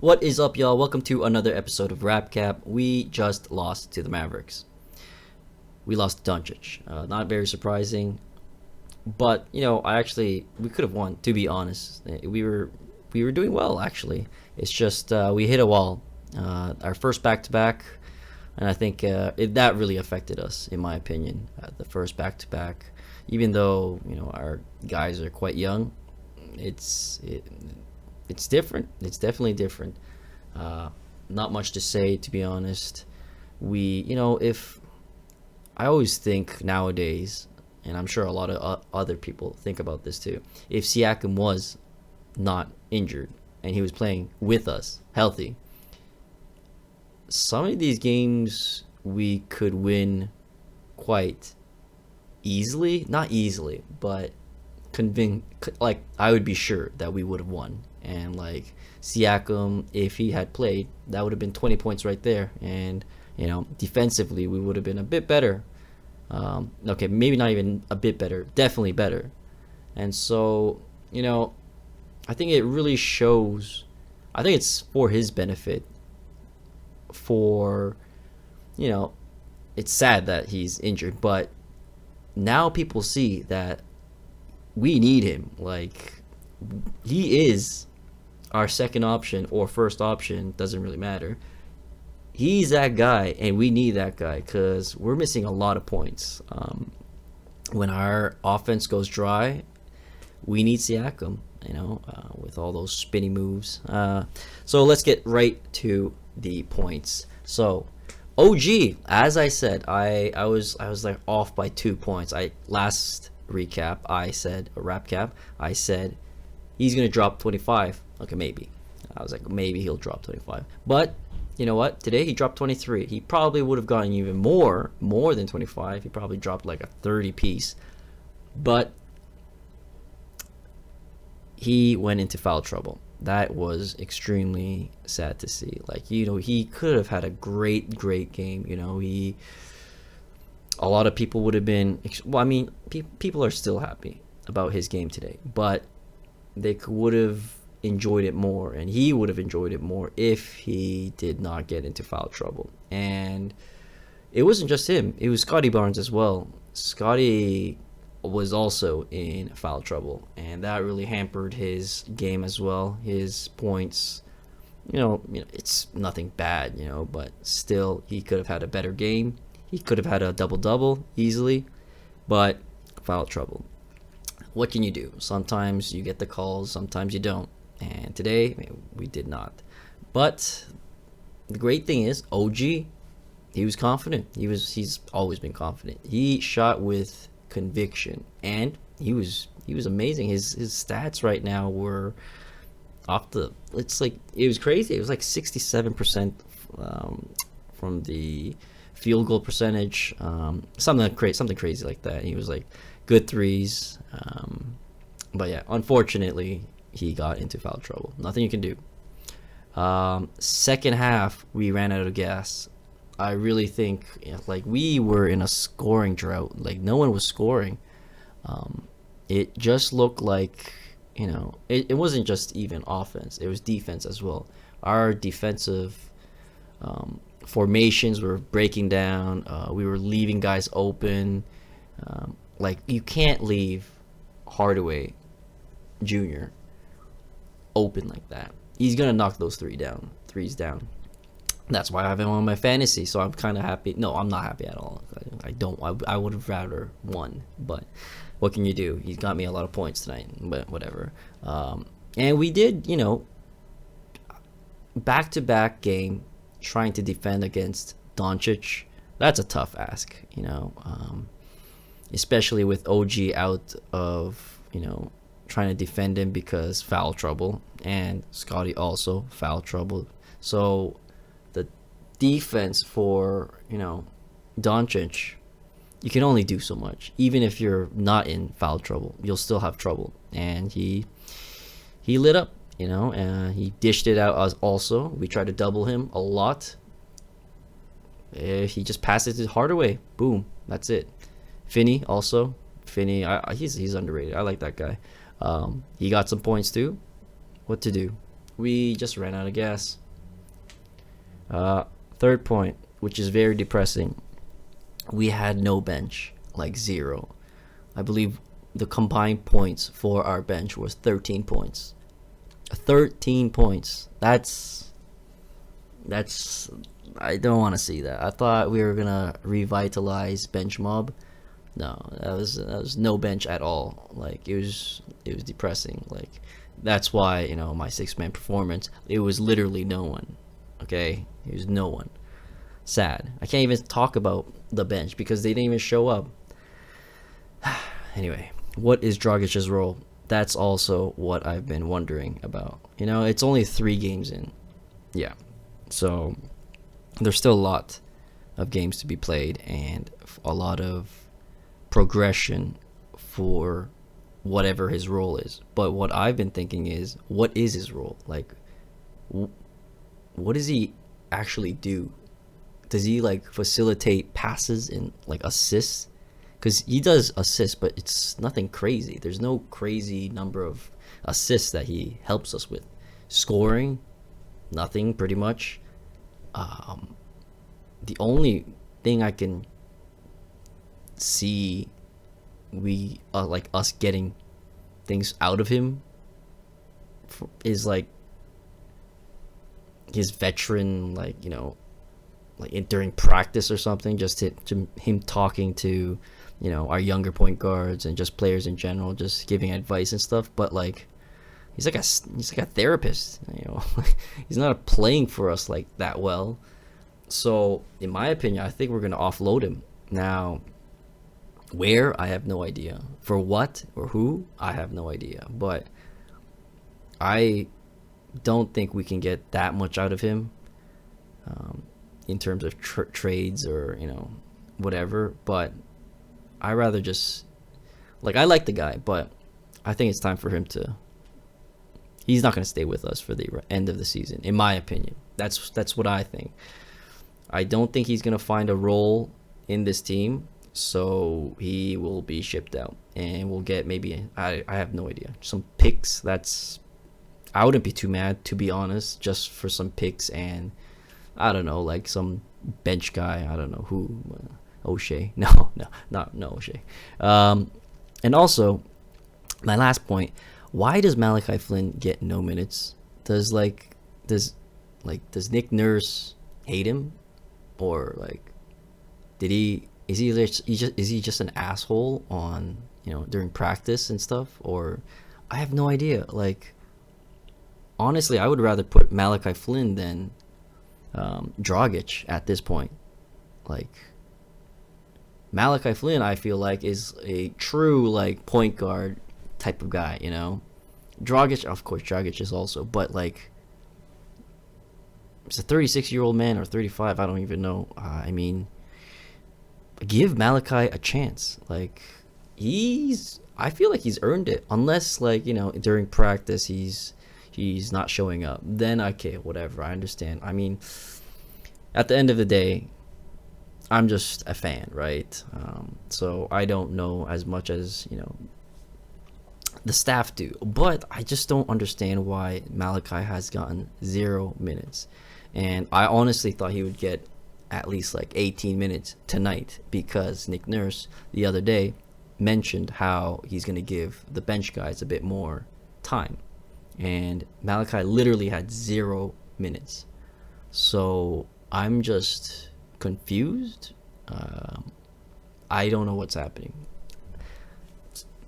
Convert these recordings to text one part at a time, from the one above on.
What is up, y'all? Welcome to another episode of Rap Cap. We just lost to the Mavericks. We lost to Doncic. Not very surprising, but we could have won. To be honest, we were doing well actually. It's just we hit a wall. Our first back to back, and I think that really affected us, in my opinion. The first back to back, even though our guys are quite young, it's different. It's definitely different. Not much to say, to be honest. If I always think nowadays, and I'm sure a lot of other people think about this too, if Siakam was not injured and he was playing with us, healthy, some of these games we could win quite easily. Not easily, but I would be sure that we would have won. And like Siakam, if he had played, that would have been 20 points right there. And defensively, we would have been a bit better. Okay, maybe not even a bit better, definitely better. And so, I think it really shows. I think it's for his benefit. It's sad that he's injured, but now people see that we need him. Like, he is our second option or first option, doesn't really matter. He's that guy, and we need that guy because we're missing a lot of points. When our offense goes dry, we need Siakam, with all those spinny moves. So let's get right to the points. So OG, as I said, I was like off by 2 points. Last recap, I said a rap cap. I said he's gonna drop 25. Okay, maybe. I was like, maybe he'll drop 25. But you know what? Today he dropped 23. He probably would have gotten even more than 25. He probably dropped like a 30 piece. But he went into foul trouble. That was extremely sad to see. Like, he could have had a great game. A lot of people would have been, well, I mean, people are still happy about his game today, but they would have enjoyed it more, and he would have enjoyed it more if he did not get into foul trouble. And it wasn't just him, it was Scotty Barnes as well. Scotty was also in foul trouble, and that really hampered his game as well. His points, it's nothing bad, but still, he could have had a better game. He could have had a double-double easily, but foul trouble. What can you do? Sometimes you get the calls, sometimes you don't. And today, we did not. But the great thing is, OG, he was confident. He's always been confident. He shot with conviction, and he was amazing. His stats right now were it was crazy. It was like 67% from the field goal percentage, something crazy like that. He was like good threes, but yeah, unfortunately he got into foul trouble. Nothing you can do. Second half, we ran out of gas. I really think like we were in a scoring drought. Like, no one was scoring. It just looked like it wasn't just even offense, it was defense as well. Our defensive formations were breaking down. We were leaving guys open. Like, you can't leave Hardaway Jr. open like that. He's gonna knock those threes down. That's why I have him on my fantasy. So I'm kind of happy. No, I'm not happy at all. I would have rather won, but what can you do? He's got me a lot of points tonight, but whatever. And we did, back-to-back game trying to defend against Doncic. That's a tough ask, especially with OG out of, trying to defend him because foul trouble, and Scotty also foul trouble. So the defense for, Doncic, you can only do so much. Even if you're not in foul trouble, you'll still have trouble. And he lit up, and he dished it out as also. We tried to double him a lot. He just passed it to Hardaway. Boom. That's it. Finney also. He's underrated. I like that guy. He got some points too. What to do? we just ran out of gas. Third point, which is very depressing. We had no bench, like zero. I believe the combined points for our bench was 13 points. 13 points. That's I don't want to see that. I thought we were gonna revitalize bench mob. No, that was no bench at all. Like it was depressing. Like that's why, my 6-man performance, it was literally no one. Okay, it was no one. Sad. I can't even talk about the bench because they didn't even show up. Anyway, what is Dragic's role? That's also what I've been wondering about. It's only 3 games in. Yeah. So there's still a lot of games to be played and a lot of progression for whatever his role is. But what I've been thinking is, what is his role? Like, what does he actually do? Does he facilitate passes and assists? Because he does assists, but it's nothing crazy. There's no crazy number of assists that he helps us with. Scoring, nothing pretty much. The only thing I can see us getting things out of him is his veteran, during practice or something, just to him talking to our younger point guards and just players in general, just giving advice and stuff. But he's like a therapist. He's not playing for us that well. So in my opinion, I think we're gonna offload him now. Where, I have no idea. For what or who, I have no idea. But I don't think we can get that much out of him in terms of trades or whatever. But I rather just I like the guy, but I think it's time for him to. He's not going to stay with us for the end of the season, in my opinion. That's what I think. I don't think he's going to find a role in this team, so he will be shipped out, and we'll get maybe I have no idea, some picks. I wouldn't be too mad, to be honest, just for some picks and I don't know, some bench guy. I don't know who. O'Shea. No, not O'Shea. And also, my last point: why does Malachi Flynn get no minutes? Does Nick Nurse hate him, or is he just an asshole on during practice and stuff? Or I have no idea. Honestly, I would rather put Malachi Flynn than Dragic at this point. Malachi Flynn, I feel is a true point guard type of guy. Dragic, of course, Dragic is also, but it's a 36-year-old man or 35. I don't even know. I mean, give Malachi a chance. I feel he's earned it. Unless during practice he's not showing up, then okay, whatever, I understand. I mean, at the end of the day, I'm just a fan, right? So I don't know as much as the staff do, but I just don't understand why Malachi has gotten 0 minutes. And I honestly thought he would get at least 18 minutes tonight, because Nick Nurse the other day mentioned how he's going to give the bench guys a bit more time, and Malachi literally had 0 minutes. So I'm just confused. I don't know what's happening.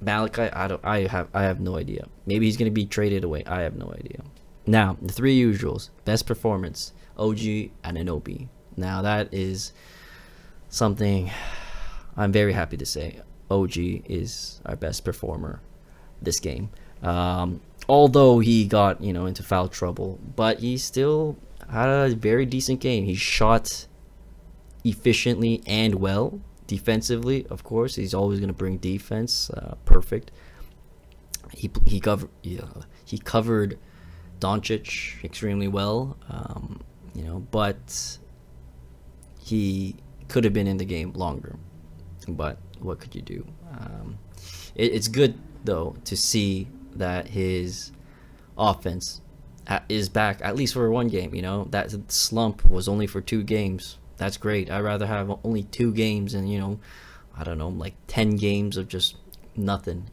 Malachi, I have no idea. Maybe he's gonna be traded away. I have no idea. Now, the 3 usuals: best performance, OG, and Anunoby. Now that is something I'm very happy to say. OG is our best performer this game. Although he got into foul trouble, but he still had a very decent game. He shot efficiently and well. Defensively, of course, he's always going to bring defense. Perfect. He covered Doncic extremely well. But he could have been in the game longer. But what could you do? It's good though to see that his offense is back, at least for one game. That slump was only for 2 games. That's great. I'd rather have only 2 games and, I don't know, like 10 games of just nothing.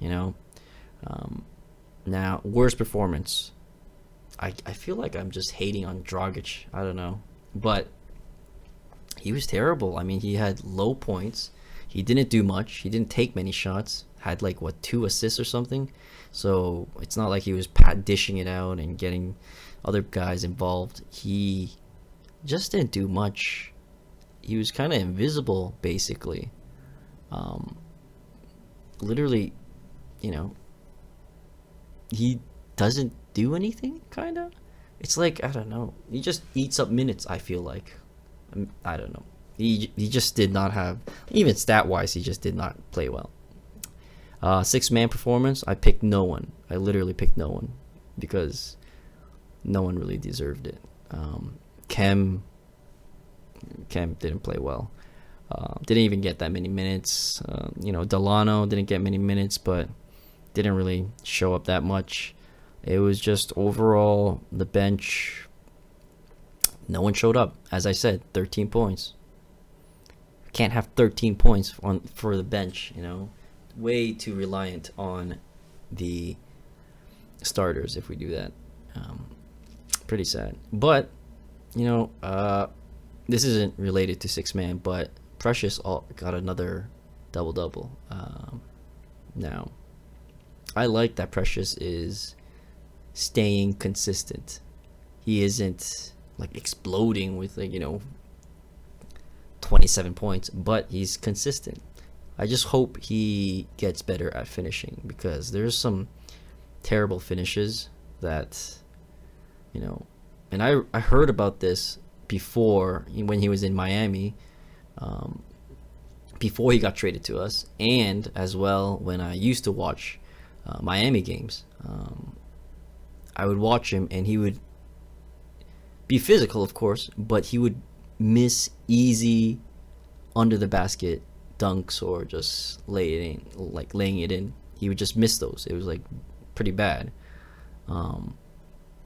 Now, worst performance. I feel like I'm just hating on Dragic. I don't know. But he was terrible. I mean, he had low points. He didn't do much. He didn't take many shots. Had 2 assists or something. So it's not like he was dishing it out and getting other guys involved. He just didn't do much. He was kind of invisible, basically. Literally, he doesn't do anything, kind of. It's like, I don't know. He just eats up minutes, I feel like. I don't know. He just did not have, even stat-wise, he just did not play well. 6-man performance, I picked no one. I literally picked no one because no one really deserved it. Kem didn't play well. Didn't even get that many minutes. Delano didn't get many minutes, but didn't really show up that much. It was just overall the bench. No one showed up. As I said, 13 points. Can't have 13 points for the bench. Way too reliant on the starters if we do that. Pretty sad. But this isn't related to 6-man, but Precious got another double-double. Now, I like that Precious is staying consistent. He isn't exploding with 27 points, but he's consistent. I just hope he gets better at finishing, because there's some terrible finishes that and I heard about this before, when he was in Miami, before he got traded to us, and as well when I used to watch Miami games. I would watch him and he would be physical, of course, but he would miss easy under the basket dunks or just laying it in. He would just miss those. It was pretty bad.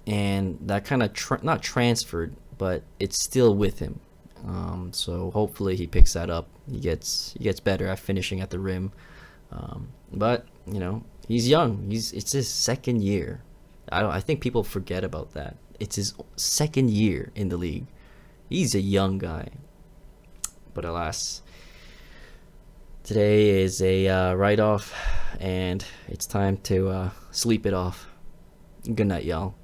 And that kind of not transferred, but it's still with him. So hopefully he picks that up. He gets better at finishing at the rim. But he's young. It's his second year. I think people forget about that. It's his second year in the league. He's a young guy. But alas, today is a write-off, and it's time to sleep it off. Good night, y'all.